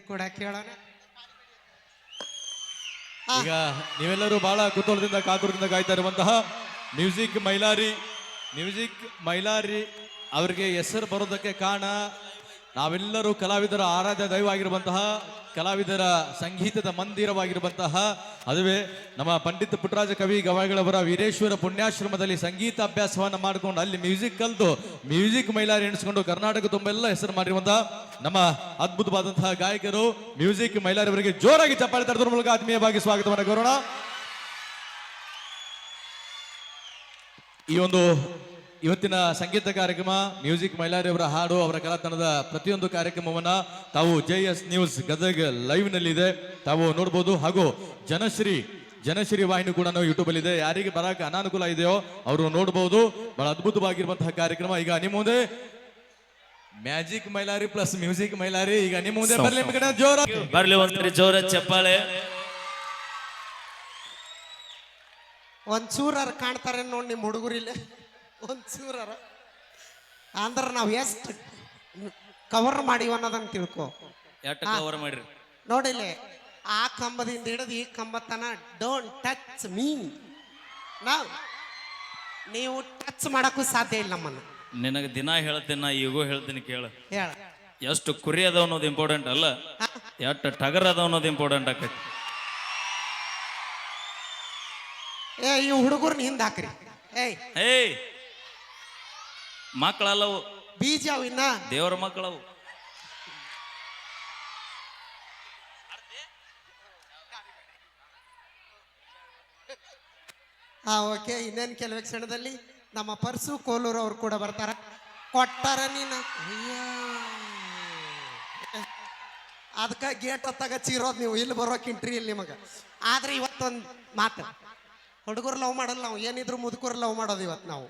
ಕೂಡ ಕೇಳೋಣ. ಈಗ ನೀವೆಲ್ಲರೂ ಬಹಳ ಕುತೂಹಲದಿಂದ ಕಾತುರದಿಂದ ಕಾಯ್ತಾ ಇರುವಂತಹ ಮ್ಯೂಸಿಕ್ ಮೈಲಾರಿ ಅವರಿಗೆ ಹೆಸರು ಬರೋದಕ್ಕೆ ಕಾರಣ ನಾವೆಲ್ಲರೂ ಕಲಾವಿದರ ಆರಾಧ್ಯ ದೈವವಾಗಿರುವಂತಹ ಕಲಾವಿದರ ಸಂಗೀತದ ಮಂದಿರವಾಗಿರುವಂತಹ ಅದುವೇ ನಮ್ಮ ಪಂಡಿತ ಪುಟ್ಟರಾಜ ಕವಿ ಗವಾಯಿಗಳವರ ವೀರೇಶ್ವರ ಪುಣ್ಯಾಶ್ರಮದಲ್ಲಿ ಸಂಗೀತ ಅಭ್ಯಾಸವನ್ನ ಮಾಡಿಕೊಂಡು ಅಲ್ಲಿ ಮ್ಯೂಸಿಕ್ ಕಲಿತು ಮ್ಯೂಸಿಕ್ ಮೈಲಾರಿ ಎಣಿಸ್ಕೊಂಡು ಕರ್ನಾಟಕ ತುಂಬೆಲ್ಲ ಹೆಸರು ಮಾಡಿರುವಂತಹ ನಮ್ಮ ಅದ್ಭುತವಾದಂತಹ ಗಾಯಕರು ಮ್ಯೂಸಿಕ್ ಮೈಲಾರಿ ಅವರಿಗೆ ಜೋರಾಗಿ ಚಪ್ಪಾಳೆ ತಡೆದ್ರ ಮೂಲಕ ಆತ್ಮೀಯವಾಗಿ ಸ್ವಾಗತವನ್ನು ಕೋರೋಣ. ಈ ಒಂದು ಇವತ್ತಿನ ಸಂಗೀತ ಕಾರ್ಯಕ್ರಮ ಮ್ಯೂಸಿಕ್ ಮೈಲಾರಿ ಅವರ ಹಾಡು ಅವರ ಕಲಾತನದ ಪ್ರತಿಯೊಂದು ಕಾರ್ಯಕ್ರಮವನ್ನ ತಾವು JS ನ್ಯೂಸ್ ಗದಗ ಲೈವ್ ನಲ್ಲಿ ಇದೆ, ತಾವು ನೋಡಬಹುದು. ಹಾಗೂ ಜನಶ್ರೀ ವಾಹಿನಿ ಕೂಡ ಯೂಟ್ಯೂಬ್ ಅಲ್ಲಿ ಇದೆ. ಯಾರಿಗೆ ಬರಕ್ಕೆ ಅನಾನುಕೂಲ ಇದೆಯೋ ಅವರು ನೋಡಬಹುದು. ಬಹಳ ಅದ್ಭುತವಾಗಿರುವಂತಹ ಕಾರ್ಯಕ್ರಮ. ಈಗ ನಿಮ್ಮ ಮುಂದೆ magic Mailari plus music Mailari ಈಗ ನಿಮ್ಮ ಮುಂದೆ ಬರ್ಲಿ ಒಂದ್ಸರಿ ಜೋರ ಚಪ್ಪಾಳೆ. ಒಂಚೂರರ್ ಕಾಣ್ತಾರೆ ನೋಡಿ ನಿಮ್ಮ ಹುಡುಗರಿಲ್ಲ, ಒಂಚೂರರ ಅಂದ್ರ ನಾವ್ ಎಷ್ಟು ಕವರ್ ಮಾಡಿವ ಅನ್ನೋದನ್ನ ತಿಳ್ಕೊ. ಕವರ್ ಮಾಡ್ರಿ ನೋಡಿಲ್ಲ, ಆ ಕಂಬದಿಂದ ಹಿಡಿದು ಈ ಕಂಬತನ ಡೋಂಟ್ ಟಚ್ ಮೀ. ನೀವು ಟಚ್ ಮಾಡಕ್ಕೂ ಸಾಧ್ಯ ಇಲ್ಲ ನಮ್ಮನ್ನ. ನಿನಗೆ ದಿನ ಹೇಳ್ತೇನೆ, ನಾ ಈಗೂ ಹೇಳ್ತೀನಿ ಕೇಳ. ಹೇಳ, ಎಷ್ಟು ಕುರಿ ಅದ ಅನ್ನೋದು ಇಂಪಾರ್ಟೆಂಟ್ ಅಲ್ಲ, ಎಷ್ಟು ಟಗರ್ ಅದ ಅನ್ನೋದು ಇಂಪಾರ್ಟೆಂಟ್ ಆಕೈತಿ. ಈ ಹುಡುಗರ್ನ ಹಿಂದ ಹಾಕ್ರಿ. ಏಯ್ ಮಕ್ಕಳಲ್ಲವು, ಬೀಜ ಅವು ಇನ್ನ ದೇವರ ಮಕ್ಕಳವು. ಓಕೆ. ಇನ್ನೇನು ಕೆಲವೇ ಕ್ಷಣದಲ್ಲಿ ನಮ್ಮ ಪರ್ಸು ಕೋಲೂರು ಅವ್ರು ಕೂಡ ಬರ್ತಾರ. ಕೊಟ್ಟಾರ ನೀನ ಅದಕ್ಕ ಗೇಟ್ ಹತ್ತಾಗ ಚೀರೋದು ನೀವು, ಇಲ್ಲಿ ಬರೋಕಿಂಟ್ರಿ ಇಲ್ಲಿ ನಿಮಗ. ಆದ್ರೆ ಇವತ್ತೊಂದು ಮಾತು, ಹುಡುಗರು ಲವ್ ಮಾಡಲ್ಲ ನಾವು, ಏನಿದ್ರು ಮುದುಕರು ಲವ್ ಮಾಡೋದು ಇವತ್ತು ನಾವು.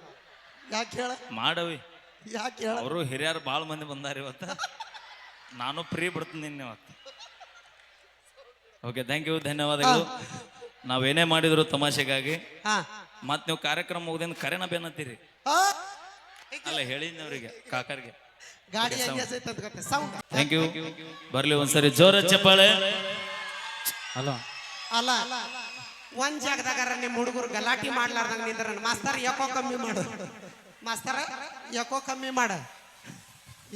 ಯಾಕೆ ಹೇಳ ಮಾಡವಿ, ಯಾಕೆ ಹೇಳ, ಅವರು ಹಿರಿಯರು ಭಾಳ ಮಂದಿ ಬಂದಾರ ಇವತ್ತ. ನಾನು ಫ್ರೀ ಬಿಡ್ತೀನಿ ಇವತ್ತು. ಓಕೆ, ಥ್ಯಾಂಕ್ ಯು, ಧನ್ಯವಾದಗಳು. ನಾವೇನೇ ಮಾಡಿದ್ರು ತಮಾಷೆಗಾಗಿ. ಮತ್ ನೀವು ಕಾರ್ಯಕ್ರಮ ಮುಗ್ದಿಂದ ಕರೆನ ಬೇನತ್ತೀರಿ ಅಲ್ಲ, ಹೇಳಿದ್ನಿ ಅವ್ರಿಗೆ, ಕಾಕರ್ಗೆ. ಗಾಡಿ ಸೌಂಡ್. Thank you. ಬರ್ಲಿ ಒಂದ್ಸರಿ ಜೋರ ಚಪ್ಪಾಳೆ. ಅಲ್ಲ ಒಂದ್ ಜಾಗದಾಗ ನಿಮ್ಮ ಹುಡುಗರು ಗಲಾಟಿ ಮಾಡ್ಲಾರ್ದಂಗ ನಿಂದ್ರ ಮಾಸ್ತರ್ ಯಾಕೋ ಕಮ್ಮಿ ಮಾಡು, ಮಾಸ್ತರ ಯಾಕೋ ಕಮ್ಮಿ ಮಾಡ,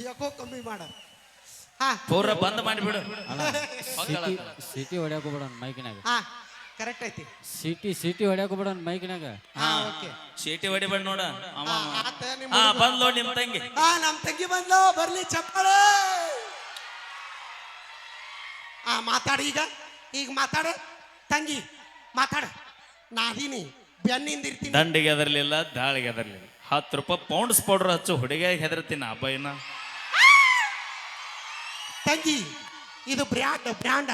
ಯಾಕೋ ಕಮ್ಮಿ ಮಾಡ. ಪೂರ ಬಂದ್ ಮಾಡಿಬಿಡು. ಸಿಟಿ ಹೊಡ್ಯಾಕ ಬಿಡ ಮೈಕಿನಾಗ. ಕರೆಕ್ಟ್ ಐತಿ. ಸಿಟಿ ಹೊಡ್ಯಾಕ ಬಿಡ ಮೈಕಿನಾಗ. ಶೀಟಿ ಹೊಡಿಬೇಡ ನೋಡ. ಬಂದ್ ನೋಡಿ ನಿಮ್ ತಂಗಿ. ನಮ್ ತಂಗಿ ಬಂದ್ಲು, ಬರ್ಲಿ ಚಪ್ಪಾಳೆ. ಮಾತಾಡ, ಈಗ ಮಾತಾಡ ತಂಗಿ, ಮಾತಾಡ. ನಾದೀನಿ ಬೆನ್ನಿಂದ ಇರ್ತೀನಿ. ದಂಡಿಗೆ ಹೆದರ್ಲಿಲ್ಲ, ದಾಳಿಗೆ ಹೆದರ್ಲಿಲ್ಲ. 10 ರೂಪಾಯಿ ಪೌಂಡ್ಸ್ ಪೌಡರ್ ಹಚ್ಚು ಹುಡುಗಿಯಾಗಿ ಹೆದರ್ತೀನಿ ಅಬ್ಬಯ್ಯನ. ತಂಗಿ ಇದು ಬ್ರ್ಯಾಂಡ್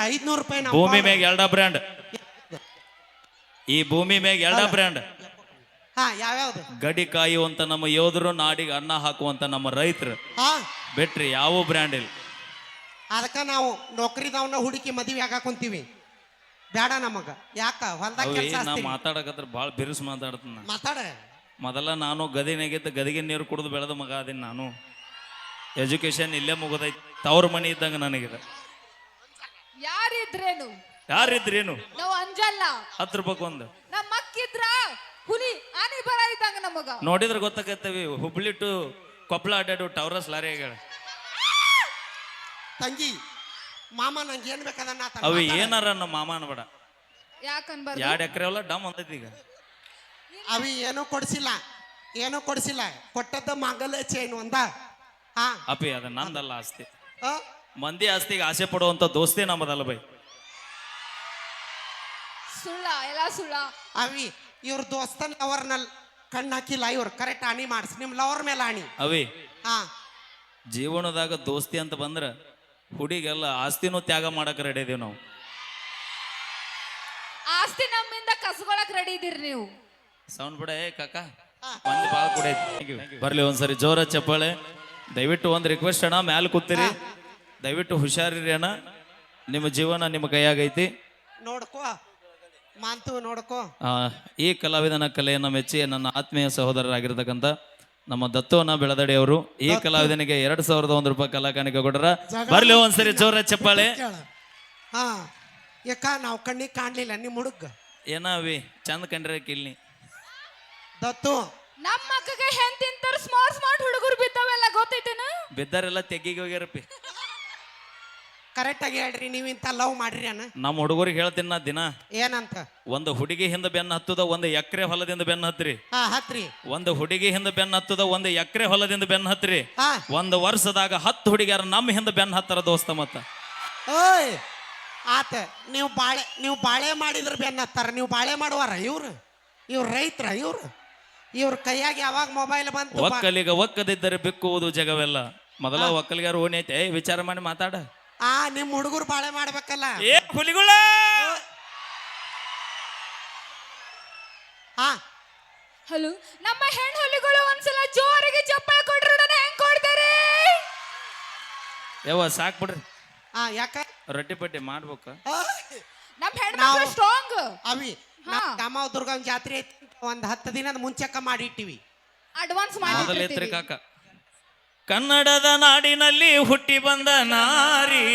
500 ರೂಪಾಯಿ. ಭೂಮಿ ಮ್ಯಾಗ 2 ಬ್ರ್ಯಾಂಡ್, ಈ ಭೂಮಿ ಮ್ಯಾಗ 2 ಬ್ರ್ಯಾಂಡ್. ಯಾವ್ಯಾವ್ದು? ಗಡಿ ಕಾಯುವಂತ ನಮ್ಮ ಯೋಧರು, ನಾಡಿಗೆ ಅನ್ನ ಹಾಕುವಂತ ನಮ್ಮ ರೈತರು ಬಿಟ್ರಿ ಯಾವ ಬ್ರ್ಯಾಂಡ್ ಇಲ್ಲ. ಅದಕ್ಕ ನಾವು ನೌಕರಿದವನ್ನ ಹುಡುಕಿ ಮದುವೆ ಆಗಾಕೊಂತೀವಿ. ಬೇಡ ನಮಗ. ಯಾಕ ಹೊಲ್ದಾಗ ನಾ ಮಾತಾಡಕತ್ರ ಬಾಳ ಬಿರುಸು ಮಾತಾಡ್ತೀನಿ. ಮಾತಾಡ. ಮೊದಲ ನಾನು ಗದಿನಾಗಿದ್ದ ಗದಿಗೆ ನೀರು ಕುಡಿದು ಬೆಳೆದ ಮಗ ಅದೀನಿ ನಾನು. ಎಜುಕೇಶನ್ ಇಲ್ಲೇ ಮುಗದೈತಿ, ತವ್ರ ಮನಿ ಇದ್ದಂಗ ನನಗಿದೆ. ಯಾರಿದ್ರೇನು ನಾವು ಅಂಜಲ್ಲ. 10 ರೂಪಾಯಿ ಒಂದು ನಮ್ಮ ಮಕ್ಕಿದ್ರ ಹುಲಿ ಆನೆ ಬರ ಇದ್ದಂಗ ನಮಗ. ನೋಡಿದ್ರೆ ಗೊತ್ತಾಗತ್ತವಿ. ಹುಬ್ಳಿ ಟು ಕೊಪ್ಪಳ ಅಡ್ಡಾಡು ಟವರಸ್ ಲಾರಿ ಆಗ್ಯಾಳ. ತಂಗಿ ಮಾಮ ನಂಗೆ ಏನ್ ಬೇಕದನ್ನ ಅವು ಏನಾರ ನಮ್ಮ ಮಾಮ ಅನ್ಬೇಡ. ಯಾಕನ್ಬಾರ್ದು? 2 ಎಕರೆ ಹೊಲ ಡಮ್ ಅಂತೈತಿ. ಈಗ ಅವಿ ಏನೂ ಕೊಡಿಸಿಲ್ಲ, ಕೊಟ್ಟದ್ದ ಮಾಂಗಲ್ಯ ಚೈನ್ ಒಂದ. ಅಪಿ ಅದ ನಂದಲ್ಲ ಆಸ್ತಿ. ಮಂದಿ ಆಸ್ತಿಗೆ ಆಸೆ ಪಡುವಂತ ದೋಸ್ತಿ ನಮ್ಮದಲ್ಲ ಬೈ. ಸುಳ್ಳ, ಎಲ್ಲ ಸುಳ್ಳ. ಅವಿ ಇವ್ರ ದೋಸ್ತನ್ ಲವರ್ನಲ್ಲಿ ಕಣ್ಣು ಹಾಕಿಲ್ಲ, ಇವ್ರು ಕರೆಕ್ಟ್ ಆಣಿ ಮಾಡಿಸ್. ನಿಮ್ ಲವರ್ ಮೇಲೆ ಆಣಿ. ಅವಿ ಜೀವನದಾಗ ದೋಸ್ತಿ ಅಂತ ಬಂದ್ರ ಹುಡುಗೆಲ್ಲ ಆಸ್ತಿನೂ ತ್ಯಾಗ ಮಾಡಕ್ ರೆಡಿ ಇದೀವಿ ನಾವು. ಆಸ್ತಿ ನಮ್ಮಿಂದ ಕಸ್ಕೊಳಕ್ ರೆಡಿ ಇದೀರಿ ನೀವು. ಸೌಂಡ್ ಬಿಡ ಕಾಕ, ಮಂದಿ ಬಾಳ ಕೂಡ. ಬರ್ಲಿ ಒಂದ್ಸರಿ ಜೋರ ಚಪ್ಪಾಳೆ. ದಯವಿಟ್ಟು ಒಂದು ರಿಕ್ವೆಸ್ಟ್ ಅಣ್ಣ, ಮ್ಯಾಲ ಕೂತೀರಿ, ದಯವಿಟ್ಟು ಹುಷಾರಿರಿ ಅಣ್ಣ. ನಿಮ್ಮ ಜೀವನ ನಿಮ್ಮ ಕೈಯಾಗೈತಿ, ನೋಡ್ಕೋ ಮಾಂತು ನೋಡ್ಕೋ. ಈ ಕಲಾವಿದನ ಕಲೆಯನ್ನು ಮೆಚ್ಚಿ ನನ್ನ ಆತ್ಮೀಯ ಸಹೋದರರಾಗಿರ್ತಕ್ಕಂಥ ನಮ್ಮ ದತ್ತೋನ ಬೆಳದಡಿ ಅವರು ಈ ಕಲಾವಿದನಿಗೆ 2,001 ರೂಪಾಯಿ ಕಲಾ ಕಾಣಿಕೆ ಕೊಟ್ಟರ. ಬರ್ಲಿ ಒಂದ್ಸರಿ ಜೋರ ಚಪ್ಪಾಳೆ. ಹಾ ಯಾಕ ನಾವು ಕಣ್ಣಿಗೆ ಕಾಣ್ಲಿಲ್ಲ ನಿಮ್ಮ ಹುಡುಗ ಏನಾವಿ ಚಂದ ಕಂಡ್ರೆ ಕಿಲ್ನಿ ದತ್ತು ನಮ್ಮ ಅಕ್ಕಗೆ ಹೆಣ್ ತಿಂತಾರ ಸ್ಮಾರ್ಟ್ ಹುಡುಗರು ಬಿದ್ದಾವೆಲ್ಲ ಗೊತ್ತೈತೇನ? ಬಿದ್ದಾರೆಲ್ಲ ತೆಗ್ಗಿಗೆ ಹೋಗ್ಯಾರಪ್ಪಿ. ಕರೆಕ್ಟ್ ಆಗಿ ಹೇಳ್ರಿ ನೀವ್ ಇಂತ ಲವ್ ಮಾಡ್ರಿ ಅಣ್ಣ. ನಮ್ಮ ಹುಡುಗರಿಗೆ ಹೇಳ್ತೀನಿ ನಾ ದಿನ, ಏನಂತ? ಒಂದು ಹುಡುಗಿ ಹಿಂದ ಬೆನ್ನ ಹತ್ತದ, ಒಂದು ಎಕರೆ ಹೊಲದಿಂದ ಬೆನ್ನ ಹತ್ರಿ. ಹಾ ಹತ್ರಿ. ಒಂದು ಹುಡುಗಿ ಹಿಂದ ಬೆನ್ನ ಹತ್ತದ, ಒಂದು ಎಕರೆ ಹೊಲದಿಂದ ಬೆನ್ನ ಹತ್ರಿ. ಹಾ 1 ವರ್ಷದಾಗ 10 ಹುಡುಗಿಯರ ನಮ್ಮ ಹಿಂದ ಬೆನ್ನ ಹತ್ತಾರ ದೋಸ್ತ. ಮತ್ತ ಓಯ್ ಆತ ನೀವು ಬಾಳೆ ಮಾಡಿದ್ರ ಬೆನ್ನ ಹತ್ತಾರ. ನೀವು ಬಾಳೆ ಮಾಡುವಾರ ಇವ್ರು ರೈತರ ಇವ್ರ ಕೈಯಾಗ ಯಾವಾಗ ಮೊಬೈಲ್ ಬಂತು ಒಕ್ಕಲಿಗ ಒಕ್ಕದಿದ್ದರೆ ಬಿಕ್ಕುವುದು ಜಗವೆಲ್ಲ. ಮೊದಲ ಒಕ್ಕಲಿಗಾರ ಓಣಿ ಐತೆ ವಿಚಾರ ಮಾಡಿ ಮಾತಾಡ. ನಿಮ್ ಹುಡುಗರು ಬಾಳೆ ಮಾಡ್ಬೇಕಲ್ಲ. ಏ ಹುಲಿಗುಳ ಹಾ ಹಲೋ, ನಮ್ಮ ಹೆಣ್ ಹುಲಿಗಳು ಒಂದ್ಸಲ ಜೋರಿಗೆ ಚಪ್ಪಾಳೆ ಕೊಡ್ರಿ. ಹೆಂಗ್ ಕೊಡ್ತಾರೆ? ಯವ್ವ ಸಾಕ್ ಬಿಡ್ರಿ. ಯಾಕ ರೊಟ್ಟಿ ಪಟ್ಟಿ ಮಾಡ್ಬೇಕ. ನಮ್ಮ ಹೆಣ್ಮಕ್ಳು ಸ್ಟ್ರಾಂಗ್ ಅವಿ. ಕಾಮಾವ್ ದುರ್ಗನ್ ಜಾತ್ರೆ ಐತಿ, ಒಂದ್ 10 ದಿನದ ಮುಂಚೆಕ ಮಾಡಿಟ್ಟಿವಿ. ಅಡ್ವಾನ್ಸ್ ಮೊದಲೈತ್ರಿ ಮಾಡಿ ಕಾಕ. ಕನ್ನಡದ ನಾಡಿನಲ್ಲಿ ಹುಟ್ಟಿ ಬಂದ ನಾರಿ,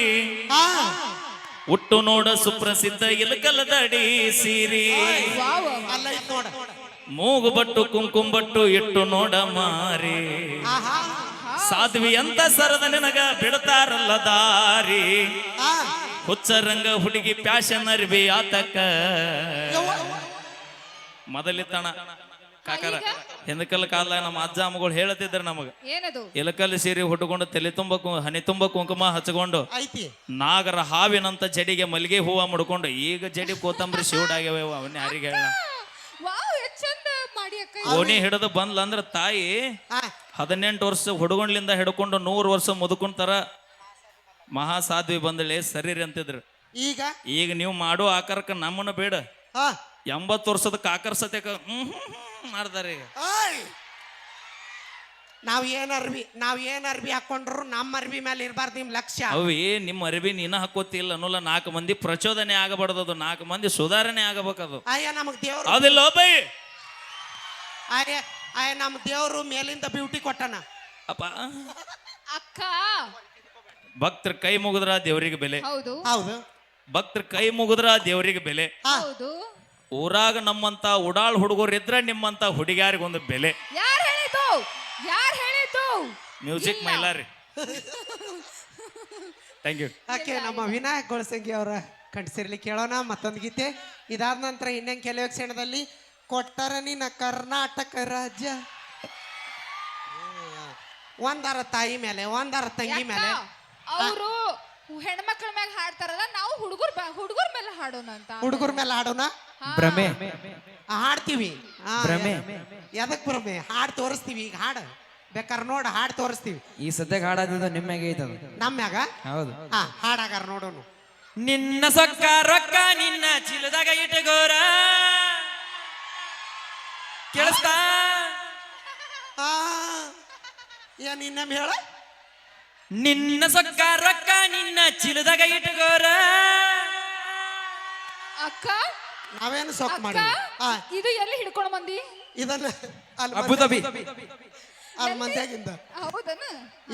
ಹುಟ್ಟು ನೋಡ ಸುಪ್ರಸಿದ್ಧ ಇಲಕಲದಡಿ ಸೀರಿ. ಅಲ್ಲ ಇದ್ ನೋಡ, ಮೂಗು ಬಟ್ಟು ಕುಂಕುಮ ಬಟ್ಟು ಇಟ್ಟು ನೋಡ ಮಾರಿ. ಸಾಧ್ವಿ ಅಂತ ಸರದ ನಿನಗ ಬಿಡ್ತಾರಲ್ಲ ದಾರಿ. ಹುಚ್ಚರಂಗ ಹುಡುಗಿ ಪ್ಯಾಶನ್ ಅರ್ಬಿ ಆತಕ. ಮೊದಲಿತ್ತಣ ಕಾಕರ ಹಿಂದಕಲ್ ಕಾಲ ನಮ್ಮ ಅಜ್ಜ ಅಮ್ಮಗಳು ಹೇಳತಿದ್ರು ನಮಗ, ಏನದು? ಇಲಕಲ್ಲಿ ಸೀರೆ ಹುಟ್ಟುಕೊಂಡು ತಲೆ ತುಂಬ ಹನಿ ತುಂಬ ಕುಂಕುಮ ಹಚ್ಕೊಂಡು ಐತಿ ನಾಗರ ಹಾವಿನಂತ ಜಡಿಗೆ ಮಲ್ಲಿಗೆ ಹೂವ ಮುಡ್ಕೊಂಡು. ಈಗ ಜಡಿ ಕೋತಂಬರಿ ಶಿವಡ್ ಆಗ್ಯಾವ, ಅವನ್ನ ಯಾರಿಗೆ ಹೇಳ. ವಾವ್ ಎಷ್ಟ್ ಚಂದ ಮಾಡಿ ಅಕ್ಕ. ಓಣಿ ಹಿಡಿದು ಬಂದ್ಲ ಅಂದ್ರ ತಾಯಿ 18 ವರ್ಷ ಹುಡುಗಣ್ಲಿಂದ ಹಿಡ್ಕೊಂಡು 100 ವರ್ಷ ಮುದುಕೊಂತಾರ ಮಹಾ ಸಾಧ್ವಿ ಬಂದಳೆ ಸರೀರಿ ಅಂತಿದ್ರು. ಈಗ ನೀವು ಮಾಡೋ ಆಕಾರಕ್ಕ ನಮ್ಮನ್ನ ಬೇಡ, 80 ವರ್ಷದ ಕಾಕರ ಸತ್ಯಕ ಮಾಡ್ತಾರೆ. ಈಗ ನಾವ್ ಏನ್ ಅರ್ಬಿ ಹಾಕೊಂಡ್ರು ನಮ್ಮ ಅರ್ಬಿ ಮೇಲೆ ಇರ್ಬಾರ್ದು ನಿಮ್ ಲಕ್ಷ್ಯ. ಅವಿ ನಿಮ್ಮ ಅರಿವಿ ನೀನ ಹಾಕೋತಿಲ್ಲ ಅನ್ನೋಲ್ಲ. 4 ಮಂದಿ ಪ್ರಚೋದನೆ ಆಗಬಾರ್ದದು, 4 ಮಂದಿ ಸುಧಾರಣೆ ಆಗಬೇಕದು. ಅಯ್ಯ ನಮಗ್ ದೇವ್ರು ಅದಿಲ್ಲ ಬೈ. ಅಯ್ಯ ನಮ್ ದೇವ್ರು ಮೇಲಿಂದ ಬ್ಯೂಟಿ ಕೊಟ್ಟನ ಅಪ್ಪ. ಅಕ್ಕ ಭಕ್ತರ ಕೈ ಮುಗಿದ್ರ ದೇವರಿಗೆ ಬೆಲೆ. ಹೌದು ಹೌದು. ಭಕ್ತರ ಕೈ ಮುಗಿದ್ರ ದೇವರಿಗೆ ಬೆಲೆ. ಹೌದು. ಊರಾಗ ನಮ್ಮಂತ ಉಡಾಳ್ ಹುಡುಗರು ಇದ್ರ ನಿಮ್ಮಂತ ಹುಡುಗಿಯಾರಿಗೊಂದು ಬೆಲೆ. ಯಾರ್ ಹೇಳಿದ್ದು? Music Mailari. Thank you. Okay, ನಮ್ಮ ವಿನಾಯಕ್ ಗೊಳಸಂಗಿ ಅವರ ಕಂಠಸಿರ್ಲಿ ಕೇಳೋಣ ಮತ್ತೊಂದು ಗೀತೆ. ಇದಾದ ನಂತರ ಇನ್ನೇನು ಕೆಲವೇ ಕ್ಷಣದಲ್ಲಿ ಕೊಟ್ಟರ ನಿನ್ನ ಕರ್ನಾಟಕ ರಾಜ್ಯ. ಒಂದರ ತಾಯಿ ಮೇಲೆ ಒಂದರ ತಂಗಿ ಮೇಲೆ. ಅವರು ಹೆಣ್ಮಕ್ಳ ಮೇಲೆ ಹಾಡ್ತಾರಲ್ಲ, ನಾವು ಹುಡುಗರ ಮೇಲೆ ಹಾಡೋಣ ಅಂತ. ಹುಡುಗರ ಮೇಲೆ ಹಾಡೋಣ. ಭ್ರಮೆ ಹಾಡ್ತೀವಿ. ಎದಕ್ ಭ್ರಮೆ? ಹಾಡ್ ತೋರಿಸ್ತೀವಿ. ಈಗ ಹಾಡ ಬೇಕಾರೆ ನೋಡ, ಹಾಡ್ ತೋರಿಸ್ತೀವಿ. ಈ ಸದ್ಯಕ್ಕೆ ಹಾಡೋದು ನಿಮ್ಮ್ಯಾಗೆ ಐತದ. ನಮ್ಯಾಗ ಹೌದು. ಹಾಡಾಗಾರ ನೋಡೋನು. ನಿನ್ನ ಸೊಕ್ಕ ರೊಕ್ಕ ನಿನ್ನ ಚೀಲದಾಗ ಇಟ್ಟಗೋರ ಕೇಳಿಸ್ತಾ? ಏನ್ ಇನ್ನೊಮ್ಮೆ ಹೇಳ? ನಿನ್ನ ಸೊಕ್ಕ ರೊಕ್ಕ ನಿನ್ನ ಚೀಲದಾಗ ಇಟ್ಟಗೋರ. ಅಕ್ಕ ನಾವೇನು ಸೊಕ್ಕ ಮಾಡಿ ಇದು ಎಲ್ಲಿ ಹಿಡ್ಕೊಂಡು ಬಂದಿ? ಇದನ್ನ ಅಬುದಾಬಿ ಅಲ್ಲಿ ಮಂದ್ಯಾಗಿಂದ. ಹೌದನ?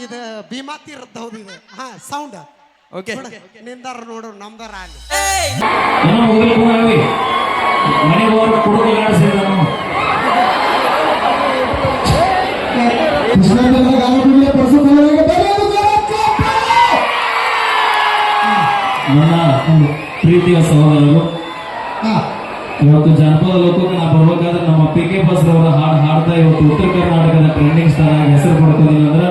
ಇದು ಭೀಮಾ ತೀರದ್ದು. ಹೌದು ಇದು. Sound okay. ನಿಂದಾರ ನೋಡು, ನಮ್ದಾರ ಅಲ್ಲಿ. ನನ್ನ ಪ್ರೀತಿಯ ಸಹೋದರರು, ಇವತ್ತು ಜನಪದ ಲೋಕಕ್ಕೆ ನಾ ಬರ್ಬೇಕಾದ್ರೆ ನಮ್ಮ PK ಬಸ್ ರವರ ಹಾಡ್ತಾ ಇವತ್ತು ಉತ್ತರ ಕರ್ನಾಟಕದ ಟ್ರೆಂಡಿಂಗ್ ಸ್ಟಾರ್ ಆಗಿ ಹೆಸರು ಪಡ್ಕೋದಿಲ್ಲ ಅಂದ್ರೆ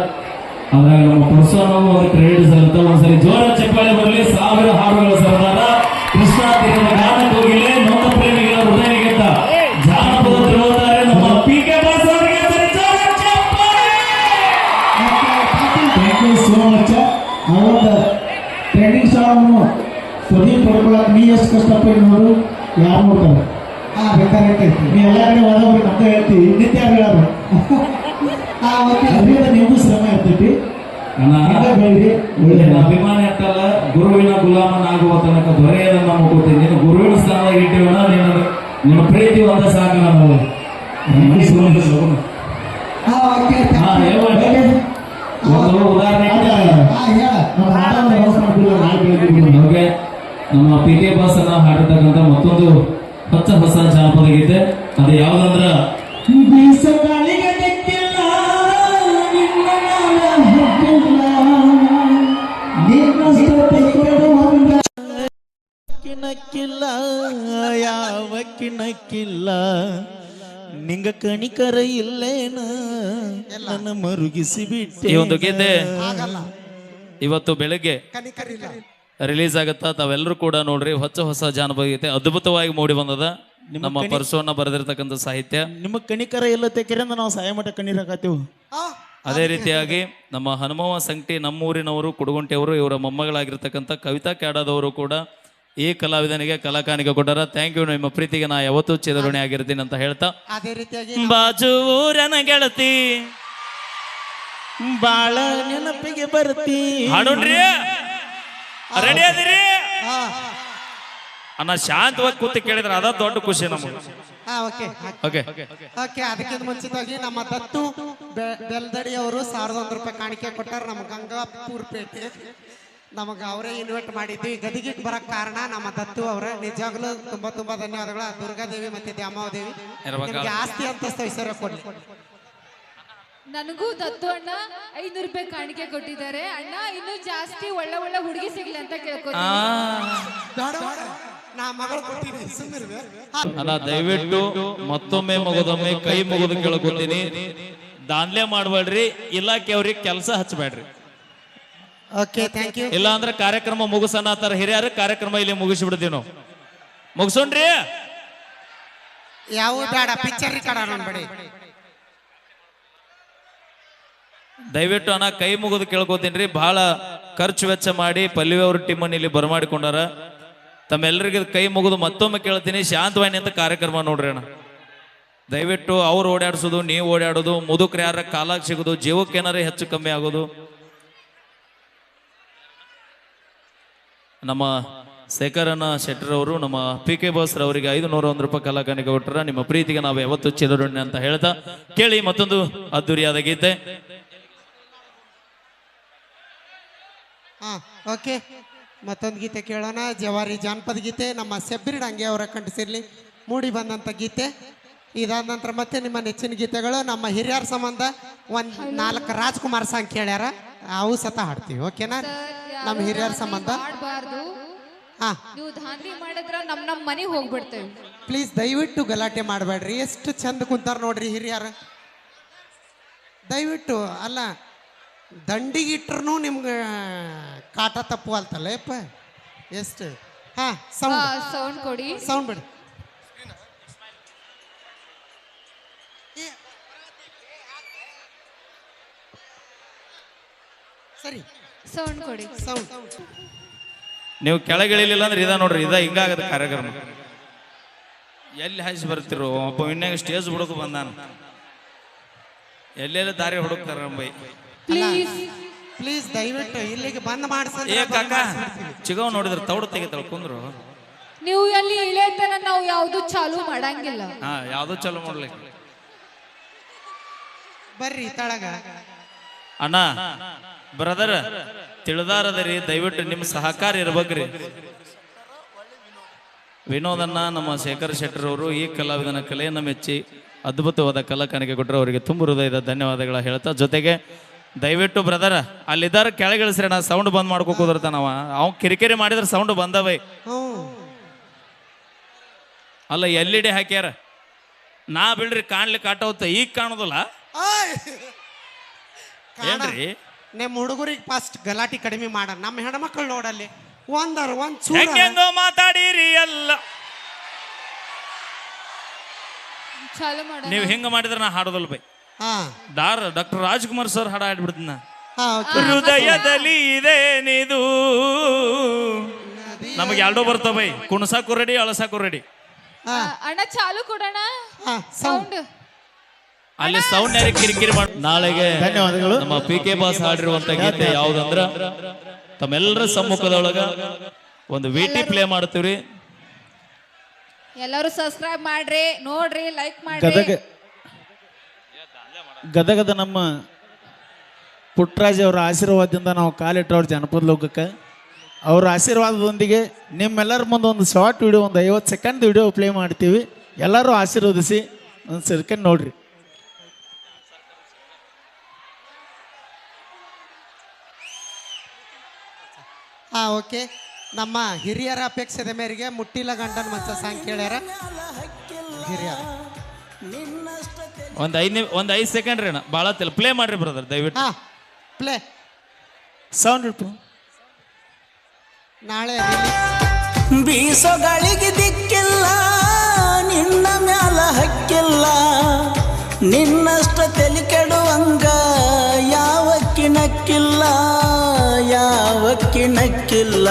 ಅದ್ರಾಗ ನಮ್ಮ ಪರ್ಸೋನ್ ಅವ್ರ ಕ್ರೆಡಿಟ್ ಸಲ್ಲುತ್ತ. ಒಂದ್ಸರಿ ಜೋರ ಚಪ್ಪಾಳೆ ಬರಲಿ. 1000 ಹಾಡುಗಳ ಸರ್ದಾರ ಕೃಷ್ಣ ತೀರದ ಗಾನ ಕೋಗಿಲೆ ನೊಂದ ಪ್ರೇಮಿಗಳ ಹೃದಯಗೆತ್ತ ಜಾನಪದ ಧ್ರುವತಾರೆ ನಮ್ಮ PK ಬಸ್ ಅವರಿಗೆ ಜೋರ ಚಪ್ಪಾಳೆ. Thank you so much. ಅವತ್ತ ಟ್ರೆಂಡಿಂಗ್ ಸ್ಟಾರ್ ಅನ್ನು ಪ್ರದೀಪ್ ಪಡ್ಕೊಳಕ್ ನೀ ಎಷ್ಟು ಕಷ್ಟಪಟ್ಟು ನೋಡು, ಯಾರು ನೋಡ್ತಾರೆ? ಬೇಕಾದ್ರೆ ನೀ ಎಲ್ಲ ಕಡೆ ಹೋದವ್ರಿಗೆ ಅಂತ ಹೇಳ್ತೀವಿ, ನಿತ್ಯ ಹೇಳೋರು. ಅದರಿಂದ ನಿಮಗೂ ಶ್ರಮ ಇರ್ತೈತಿ. ಅಭಿಮಾನ ಇಟ್ಟಲ್ಲ, ಗುರುವಿನ ಗುಲಾಮನಾಗುವ ತನಕ ದೊರೆಯದ ನಮ್ಮ ಕೂತಿ. ನೀನು ಗುರುವಿನ ಸ್ಥಾನದಾಗ ಇಟ್ಟಿವನ, ನಿನ್ನ ಪ್ರೀತಿ ಒಂದ ಸಾಕು. ಹಾ, ಹೇಳ್ಬೇಡಿ. ಒಂದು ಉದಾಹರಣೆ ಓಕೆ, ನಮ್ಮ ಪಿ ಕೆ ಬಾಸ್ ಅನ್ನ ಹಾಡಿರ್ತಕ್ಕಂಥ ಮತ್ತೊಂದು ಹೊಸ ಜಾನಪದ ಗೀತೆ ಅದು ಯಾವ್ದಂದ್ರ ಬೀಸಗಾಳಿಗೆ ದಿಕ್ಕಿಲ್ಲ, ನಿನ್ನ ನಾಮ ಹುಟ್ಟಿಲ್ಲ, ನಿನ್ನಷ್ಟು ತೆಗೆದುಕೊಂಡ ಕಿಣಕ್ಕಿಲ್ಲ ಯಾವ ಕಿಣಕ್ಕಿಲ್ಲ ನಿಂಗ ಕಣಿಕರ ಇಲ್ಲೇನ ನನ್ನ ಮರುಗಿಸಿ ಬಿಟ್ಟೆ. ಈ ಒಂದು ಗೀತೆ ಆಗಲ್ಲ, ಇವತ್ತು ಬೆಳಗ್ಗೆ ಕನಿಕರಿಲ್ಲ. ರಿಲೀಸ್ ಆಗುತ್ತಾ, ತಾವೆಲ್ಲರೂ ಕೂಡ ನೋಡ್ರಿ. ಹೊಸ ಜಾನಪದ ಗೀತೆ ಅದ್ಭುತವಾಗಿ ಮೂಡಿ ಬಂದದ. ನಮ್ಮ ಪರಶುವಣ್ಣ ಬರೆದಿರ್ತಕ್ಕಂಥ ಸಾಹಿತ್ಯ. ನಿಮ್ಮ ಕಣಿಕರ ಇಲ್ಲ ತೆಕೆರಿಂದ ನಾವು ಸಹಾಯ ಮಟ್ಟ ಕಣ್ಣೀರ್ ಹಾಕತ್ತೀವಿ. ಅದೇ ರೀತಿಯಾಗಿ ನಮ್ಮ ಹನುಮವ ಸಂಕಟಿ ನಮ್ಮೂರಿನವರು ಕುಡುಗುಂಟೆಯವರು, ಇವರ ಮೊಮ್ಮಗಳಾಗಿರ್ತಕ್ಕಂಥ ಕವಿತಾ ಕ್ಯಾಡದವರು ಕೂಡ ಈ ಕಲಾವಿದನಿಗೆ ಕಲಾಕಾಣಿಕೆ ಕೊಟ್ಟಾರ. Thank you. ನಿಮ್ಮ ಪ್ರೀತಿಗೆ ನಾ ಯಾವತ್ತೂ ಚಿರಋಣಿ ಆಗಿರ್ತೀನಿ ಅಂತ ಹೇಳ್ತಾ, ಅದೇ ರೀತಿಯಾಗಿ ಬಾಜು ಊರನ ಗೆಳತಿ ಬಾಳ ನೆನಪಿಗೆ ಬರ್ತಿ ಹಾಡೋಣ್ರಿ. ರೆಡಿ ಅದಿರಿ ಅಣ್ಣ? ಶಾಂತವಾಗಿ ಕೂತು ಕೇಳಿದ್ರೆ ಅದ ದೊಡ್ಡ ಖುಷಿ ನಮಗೆ. Okay okay, okay. ಅದಕ್ಕಿಂತ ಮುಂಚಿತವಾಗಿ ನಮ್ಮ ದತ್ತು ಬೆಲ್ದಡಿ ಅವರು 1001 ರೂಪಾಯಿ ಕಾಣಿಕೆ ಕೊಟ್ಟಾರ. ನಮ್ಮ ಗಂಗಾಪುರ ಪೇಟೆ ನಮಗೆ ಅವರೇ ಇನ್ವೈಟ್ ಮಾಡಿದ್ವಿ. ಗದಿಗಿಗೆ ಬರಕ್ ಕಾರಣ ನಮ್ಮ ದತ್ತು ಅವರ. ನಿಜವಾಗ್ಲೂ ತುಂಬಾ ಧನ್ಯವಾದಗಳು. ದುರ್ಗಾದೇವಿ ಮತ್ತೆ ದ್ಯಾಮಾವದೇವಿ ನಿಮ್ಗೆ ಆಸ್ತಿ ಅಂತಸ್ತು ಐಶ್ವರ್ಯ ಕೊಡ್ಲಿ. ನನಗೂ ದತ್ತು ಅಣ್ಣ 500 ರೂಪಾಯಿ ಕಾಣಿಕೆ ಕೊಟ್ಟಿದ್ದಾರೆ. ಅಣ್ಣ ಇನ್ನೂ ಜಾಸ್ತಿ ಒಳ್ಳೆ ಹುಡುಗಿ ಸಿಗ್ಲಿ ಅಂತ ಕೇಳ್ಕೊತೀನಿ. ನಾ ಮಗಳು ಕೊಟ್ಟಿದ್ದೀನಿ, ಸುಮ್ಮನಿರ್ವೆ. ಅಣ್ಣ ದಯವಿಟ್ಟು ಮತ್ತೊಮ್ಮೆ ಮಗದೊಮ್ಮೆ ಕೈ ಮುಗಿದು ಕೇಳ್ಕೊತೀನಿ, ದಾನ್ಲೆ ಮಾಡ್ಬೇಡ್ರಿ, ಇಲಾಖೆಯವ್ರಿಗೆ ಕೆಲಸ ಹಚ್ಚಬೇಡ್ರಿ. Okay, thank you. ಇಲ್ಲ ಅಂದ್ರೆ ಕಾರ್ಯಕ್ರಮ ಮುಗಿಸೋಣ ಹಿರಿಯರ ಕಾರ್ಯಕ್ರಮ ಇಲ್ಲಿ ಮುಗಿಸಿಬಿಡ್ತೀವಿ ನಾವು. ಮುಗಿಸೋಣ್ರಿ. ಯಾವ ಬೇಡ, ಪಿಕ್ಚರ್ ಕಡ ನೋಡ್ಬೇಡಿ. ದಯವಿಟ್ಟು ಅಣ್ಣ ಕೈ ಮುಗಿದು ಕೇಳ್ಕೊತೀನಿ. ಬಹಳ ಖರ್ಚು ವೆಚ್ಚ ಮಾಡಿ ಪಲ್ಲವಿ ಅವ್ರ ಟೀಮನ್ನು ಇಲ್ಲಿ ಬರಮಾಡಿಕೊಂಡಾರ. ತಮ್ಮೆಲ್ಲರಿಗೆ ಕೈ ಮುಗಿದು ಮತ್ತೊಮ್ಮೆ ಕೇಳ್ತೀನಿ, ಶಾಂತವಾಣಿ ಅಂತ ಕಾರ್ಯಕ್ರಮ ನೋಡ್ರಿ ಅಣ್ಣ. ದಯವಿಟ್ಟು ಅವ್ರು ಓಡಾಡ್ಸೋದು, ನೀವು ಓಡಾಡೋದು, ಮುದುಕ್ರು ಯಾರ ಕಾಲಾಗ ಸಿಗೋದು, ಜೀವಕ್ಕೆ ಏನಾರ ಹೆಚ್ಚು ಕಮ್ಮಿ ಆಗೋದು. ನಮ್ಮ ಶೇಖರಣ್ಣ ಶೆಟ್ಟರ್ ಅವರು ನಮ್ಮ ಪಿ ಕೆ ಬಾಸ್ ಅವರಿಗೆ 501 ರೂಪಾಯಿ ಕಲಾಕಾಣಿಕೆ ಕೊಟ್ಟರ. ನಿಮ್ಮ ಪ್ರೀತಿಗೆ ನಾವು ಯಾವತ್ತೂ ಚಿರಋಣಿ ಅಂತ ಹೇಳ್ತಾ ಕೇಳಿ ಮತ್ತೊಂದು ಅದ್ದೂರಿಯಾದ ಗೀತೆ. ಓಕೆ, ಮತ್ತೊಂದು ಗೀತೆ ಕೇಳೋಣ. ಜವಾರಿ ಜಾನಪದ ಗೀತೆ ನಮ್ಮ ಸೆಬ್ಬಿರಿ ಡಂಗೆ ಅವರ ಕಂಠಸಿರ್ಲಿ ಮೂಡಿ ಬಂದಂಥ ಗೀತೆ. ಇದಾದ ನಂತರ ಮತ್ತೆ ನಿಮ್ಮ ನೆಚ್ಚಿನ ಗೀತೆಗಳು. ನಮ್ಮ ಹಿರಿಯರ ಸಂಬಂಧ 4 ರಾಜ್ಕುಮಾರ್ ಸಾಂಗ್ ಕೇಳ್ಯಾರ, ಅವು ಸತ ಹಾಡ್ತೀವಿ. ಓಕೆನಾ? ನಮ್ಮ ಹಿರಿಯರ ಸಂಬಂಧ ನೀವು ಧಾಂಧಲಿ ಮಾಡಿದ್ರ ನಮ್ಮ ಮನೆಗೆ ಹೋಗ್ಬಿಡ್ತೇವೆ. ಪ್ಲೀಸ್ ದಯವಿಟ್ಟು ಗಲಾಟೆ ಮಾಡಬೇಡ್ರಿ. ಎಷ್ಟು ಚಂದ ಕುಂತಾರ ನೋಡ್ರಿ ಹಿರಿಯರ. ದಯವಿಟ್ಟು ಅಲ್ಲ, ದಂಡಿಗಿಟ್ರು ನಿಮ್ಗೆ ಕಾಟ ತಪ್ಪು ಅಲ್ತಲ್ಲ ಯಪ್ಪ. ಎಷ್ಟು ಸೌಂಡ್ ಕೊಡಿ. ಸೌಂಡ್ ಬಿಡಿ. ಸರಿ, ಸೌಂಡ್ ಕೊಡಿ. ಸೌಂಡ್. ನೀವು ಕೆಳಗಿಳಿಲಿಲ್ಲ ಅಂದ್ರೆ ಇದ ನೋಡ್ರಿ, ಇದ ಹಿಂಗಾಗದ ಕಾರ್ಯಕ್ರಮ. ಎಲ್ಲಿ ಹಾಸಿ ಬರ್ತಿರೋ ಒಬ್ಬ ವಿನ್ಯಾಗ ಸ್ಟೇಜ್ ಬಿಡೋದು ಬಂದಾನ, ಎಲ್ಲೆಲ್ಲ ದಾರಿ ಹುಡುಕ್ತಾರ ನಮ್ಮ ಬೈ. ಪ್ಲೀಸ್ ದಯವಿಟ್ಟು ಇಲ್ಲಿಗೆ ಬಂದ್ ಏ ಕಾಕ ಚಿಗವ್ ನೋಡಿದ್ರೆ ತೌಡು ತೆಗಿತಾಳ ಕುಂದ್ರು. ನೀವು ಎಲ್ಲಿ ಇಳಿಯತನ ನಾವು ಯಾವ್ದು ಚಾಲು ಮಾಡಂಗಿಲ್ಲ. ಯಾವ್ದು ಚಲೋ ಮಾಡ್ಲಿಕ್ಕೆ ಬರ್ರಿ ತಳಗ. ಅಣ್ಣ ಬ್ರದರ್ ತಿಳಿದಾರದರಿ, ದಯವಿಟ್ಟು ನಿಮ್ಮ ಸಹಕಾರ ಇರ್ಬೇಕ್ರಿ. ವಿನೋದನ್ನ ನಮ್ಮ ಶೇಖರ್ ಶೆಟ್ಟರ್ ಅವರು ಈ ಕಲಾವಿದನ ಕಲೆಯನ್ನು ಮೆಚ್ಚಿ ಅದ್ಭುತವಾದ ಕಲಾಕಾಣಿಕೆ ಕೊಟ್ಟರು. ಅವರಿಗೆ ತುಂಬ ಹೃದಯದ ಧನ್ಯವಾದಗಳ ಹೇಳ್ತಾ, ಜೊತೆಗೆ ದಯವಿಟ್ಟು ಬ್ರದರ್ ಅಲ್ಲಿದ್ದಾರ ಕೆಳಗಿಳಿಸ್ರಿ. ನಾ ಸೌಂಡ್ ಬಂದ್ ಮಾಡ್ಕೋ ಕುದುರ್ತಾನವ. ಅವ್ ಕಿರಿಕಿರಿ ಮಾಡಿದ್ರೆ ಸೌಂಡ್ ಬಂದವೈ. ಅಲ್ಲ LED ಹಾಕ್ಯಾರ, ನಾ ಬಿಡ್ರಿ ಕಾಣ್ಲಿಕ್ಕೆ ಆಟೋತ್ತ ಈಗ ಕಾಣೋದಿಲ್ಲ ಏನ್ರಿ? ನಿಮ್ಮ ಹುಡುಗರಿಗೆ ಫಸ್ಟ್ ಗಲಾಟಿ ಕಡಿಮೆ ಮಾಡ. ನಮ್ಮ ಹೆಣ್ಮಕ್ಳು ನೋಡಲ್ಲಿ ಒಂದ್ ಹೆಂಗೆಂಗೋ ಮಾತಾಡಿರಿ ಎಲ್ಲ. ಚಾಲು ಮಾಡ. ನೀವು ಹಿಂಗ ಮಾಡಿದ್ರೆ ನಾ ಹಾಡೋದಲ್ಲ ಬೈ. ಡಾಕ್ಟರ್ ರಾಜ್ಕುಮಾರ್ ಸರ್ ಹಾಡ ಹಾಡ್ಬಿಡ್ತೀನ. ಹೃದಯದಲ್ಲಿ ಇದೇನಿದು. ನಮಗೆ ಎರಡೂ ಬರ್ತಾವ ಬೈ, ಕುಣಸಾಕು ರೆಡಿ, ಅಳಸಾಕು ರೆಡಿ. ಅಣ್ಣ ಚಾಲು ಕೊಡೋಣ ಸೌಂಡ್. ಅಲ್ಲಿ ಸೌಂಡ್ ಯಾರಿಗೆ ಕಿರಿಕಿರಿ ಮಾಡಿ. ನಾಳೆಗೆ ಧನ್ಯವಾದಗಳು. ನಮ್ಮ ಪಿ ಕೆ ಬಾಸ್ ಹಾಡಿರುವಂತ ಗೀತೆ ಯಾವ್ದಂದ್ರ ತಮ್ಮೆಲ್ಲರ ಸಮ್ಮುಖದೊಳಗ ಒಂದು ವಿಟಿ ಪ್ಲೇ ಮಾಡ್ತೀವ್ರಿ. ಎಲ್ಲರೂ ಸಬ್ಸ್ಕ್ರೈಬ್ ಮಾಡ್ರಿ, ನೋಡ್ರಿ, ಲೈಕ್ ಮಾಡ್ರಿ. ಗದಗದ ನಮ್ಮ ಪುಟ್ಟರಾಜ್ ಅವರ ಆಶೀರ್ವಾದದಿಂದ ನಾವು ಕಾಲಿಟ್ಟವ್ರ ಜನಪದ ಲೋಕಕ್ಕೆ ಅವ್ರ ಆಶೀರ್ವಾದದೊಂದಿಗೆ ನಿಮ್ಮೆಲ್ಲರ ಮುಂದೆ ಒಂದು ಶಾರ್ಟ್ ವಿಡಿಯೋ, ಒಂದು 50 ಸೆಕೆಂಡ್ ವಿಡಿಯೋ ಪ್ಲೇ ಮಾಡ್ತೀವಿ. ಎಲ್ಲರೂ ಆಶೀರ್ವದಿಸಿ ಒಂದು ಸೆಕೆಂಡ್ ನೋಡ್ರಿ. ಓಕೆ. ನಮ್ಮ ಹಿರಿಯರ ಅಪೇಕ್ಷೆದ ಮೇರೆಗೆ ಮುಟ್ಟಿಲ ಗಂಡನ ಮಂಚ ಸಾಂಗ್ ಕೇಳ್ಯಾರ ಹಿರಿಯರ. ಒಂದು 5 ಸೆಕೆಂಡ್ ರೀ ಅಣ್ಣ, ಭಾಳ ತಿಲ್ಲ ಪ್ಲೇ ಮಾಡ್ರಿ ಬ್ರದರ್ ದಯವಿಟ್ಟು. ಪ್ಲೇ ಸೌಂಡ್ ಇಟ್ಟು. ನಾಳೆ ಬೀಸೋಗಳಿಗೆ ದಿಕ್ಕಿಲ್ಲ, ನಿನ್ನ ಮ್ಯಾಲ ಹಕ್ಕಿಲ್ಲ, ನಿನ್ನಷ್ಟ ತಲೆ ಕೆಡುವಂಗ ಯಾವ ಕಿಣಕ್ಕಿಲ್ಲ, ಯಾವ ಕಿಣಕ್ಕಿಲ್ಲ.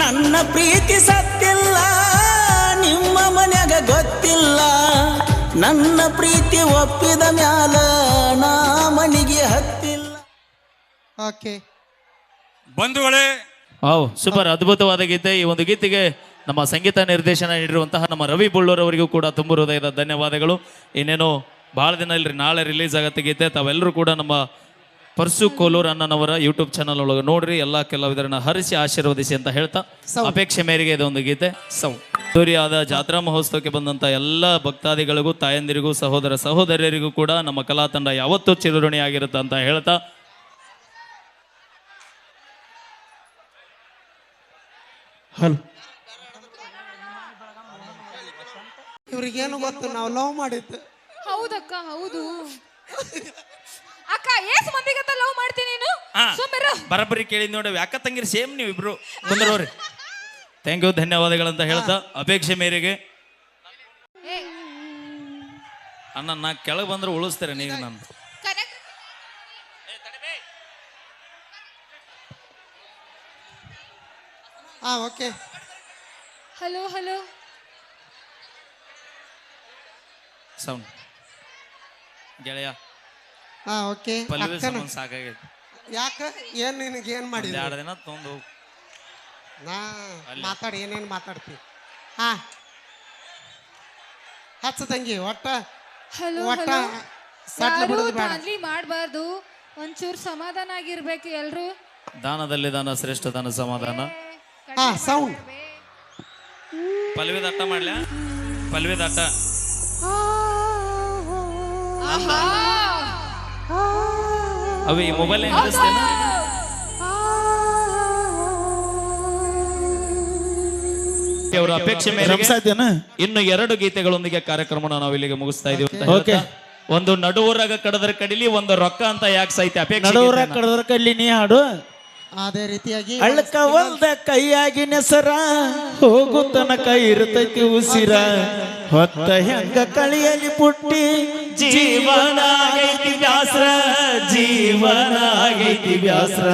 ನನ್ನ ಪ್ರೀತಿ ಸತ್ತಿಲ್ಲ, ನಿಮ್ಮ ಮನ್ಯಾಗ ಗೊತ್ತಿಲ್ಲ, ನನ್ನ ಪ್ರೀತಿ ಒಪ್ಪಿದ ಮ್ಯಾಲ ನಾ ಮನಿಗೆ ಹತ್ತಿಲ್ಲ. ಓಕೆ ಬಂಧುಗಳೇ, ಸೂಪರ್, ಅದ್ಭುತವಾದ ಗೀತೆ. ಈ ಒಂದು ಗೀತೆಗೆ ನಮ್ಮ ಸಂಗೀತ ನಿರ್ದೇಶನ ನೀಡಿರುವಂತಹ ನಮ್ಮ ರವಿ ಬುಳ್ಳೂರ್ ಅವರಿಗೂ ಕೂಡ ತುಂಬ ಹೃದಯದ ಧನ್ಯವಾದಗಳು. ಇನ್ನೇನು ಭಾಳ ದಿನ ಇಲ್ರಿ, ನಾಳೆ ರಿಲೀಸ್ ಆಗತ್ತೆ ಗೀತೆ. ತಾವೆಲ್ಲರೂ ಕೂಡ ನಮ್ಮ ಪರ್ಸು ಕೋಲೂರ್ ಅಣ್ಣನವರ ಯೂಟ್ಯೂಬ್ ಚಾನಲ್ ಒಳಗೆ ನೋಡ್ರಿ, ಎಲ್ಲ ಕೆಲವಿದರನ್ನ ಹರಿಸಿ ಆಶೀರ್ವದಿಸಿ ಅಂತ ಹೇಳ್ತಾ ಅಪೇಕ್ಷೆ ಮೇರೆಗೆ ಇದೊಂದು ಗೀತೆ ಸೂರ್ಯಾದ ಜಾತ್ರಾ ಮಹೋತ್ಸವಕ್ಕೆ ಬಂದಂತ ಎಲ್ಲ ಭಕ್ತಾದಿಗಳಿಗೂ, ತಾಯಂದಿರಿಗೂ, ಸಹೋದರ ಸಹೋದರಿಯರಿಗೂ ಕೂಡ ನಮ್ಮ ಕಲಾ ತಂಡ ಯಾವತ್ತೂ ಚಿರಋಣಿಯಾಗಿರುತ್ತೆ ಅಂತ ಹೇಳ್ತಾ ಇವ್ರಿಗೇನು ಗೊತ್ತು, ನಾವು ಲವ್ ಮಾಡಿದ್ದು. ಹೌದಕ್ಕ, ಹೌದು ಅಕ್ಕ. ಏಸ್ ಮಂದಿಗತ್ತ ಲವ್ ಮಾಡ್ತೀನಿ ನೀನು? ಬರಬರಿ ಕೇಳಿದ್ ನೋಡಿ, ಯಾಕ ತಂಗಿರಿ ಸೇಮ್ ನೀವು ಇಬ್ರು ಬಂದ್ರವ್ರಿ. ಥ್ಯಾಂಕ್ ಯು, ಧನ್ಯವಾದಗಳಂತ ಹೇಳ್ತಾ ಅಪೇಕ್ಷೆ ಮೇರೆಗೆ ಅಣ್ಣ ನಾ ಕೆಳಗೆ ಬಂದ್ರೆ ಉಳಿಸ್ತಾರೆ ನೀವು. ನಾನು ಓಕೆ. ಹಲೋ ಹಲೋ ಸೌಂಡ್ ಗೆಳೆಯ ಓಕೆ. ಪಲ್ವಿ ಸಂಬಂಧ ಸಾಕಾಗೈತಿ. ಯಾಕ ಏನ್ ನಿನಗೆ ಏನ್ ಮಾಡಿದ? 2 ದಿನ ತೊಂದು ನಾ ಮಾತಾಡಿ, ಏನೇನು ಮಾತಾಡ್ತಿ? ಹಚ್ಚ ತಂಗಿ, ಒಟ್ಟ ಹಲೋ ಒಟ್ಟ ಹಲೋ. ಸಟ್ಲ ಯಾರು ಬಿಡುದು ಬೇಡ. ದಾನ್ಲಿ ಮಾಡಬಾರ್ದು, ಒಂಚೂರು ಸಮಾಧಾನ ಆಗಿರ್ಬೇಕು ಎಲ್ರು. ದಾನದಲ್ಲಿ ದಾನ ಶ್ರೇಷ್ಠ ದಾನ ಸಮಾಧಾನ. ಸೌಂಡ್ ಪಲ್ವಿದ ಅಟ್ಟ ಮಾಡ್ಲ, ಪಲ್ವಿದ ಅಟ್ಟ. ಅವ ಈ ಮೊಬೈಲ್ ಹೇಳಿಸ್ತೇನೆ. ಅವರ ಅಪೇಕ್ಷೆ ಮೇರೆಗೆ ಇನ್ನು 2 ಗೀತೆಗಳೊಂದಿಗೆ ಕಾರ್ಯಕ್ರಮನ ನಾವು ಇಲ್ಲಿಗೆ ಮುಗಿಸ್ತಾ ಇದೀವಿ ಅಂತ ಹೇಳ್ತಾ, ಒಂದು ನಡುವರಾಗ ಕಡದ್ರ ಕಡಿಲಿ, ಒಂದು ರೊಕ್ಕ ಅಂತ ಯಾಕೆ ಸೈತೆ ಅಪೇಕ್ಷೆ. ನಡುವರಾಗ ಕಡದ್ರ ಕಡ್ಲಿ ನೀ ಹಾಡು. ಅದೇ ರೀತಿಯಾಗಿ ಅಳ್ಕ ಒಂದ ಕೈಯಾಗಿ ನೆಸರ, ಹೋಗು ತನಕ ಇರ್ತೈತಿ ಉಸಿರ, ಹೊತ್ತ ಹೆಂಗ ಕಳಿಯಲಿ ಪುಟ್ಟಿ, ಜೀವನ ಆಗೈತಿ ಬ್ಯಾಸ್ರ, ಜೀವನ ಆಗೈತಿ ಬ್ಯಾಸ್ರ.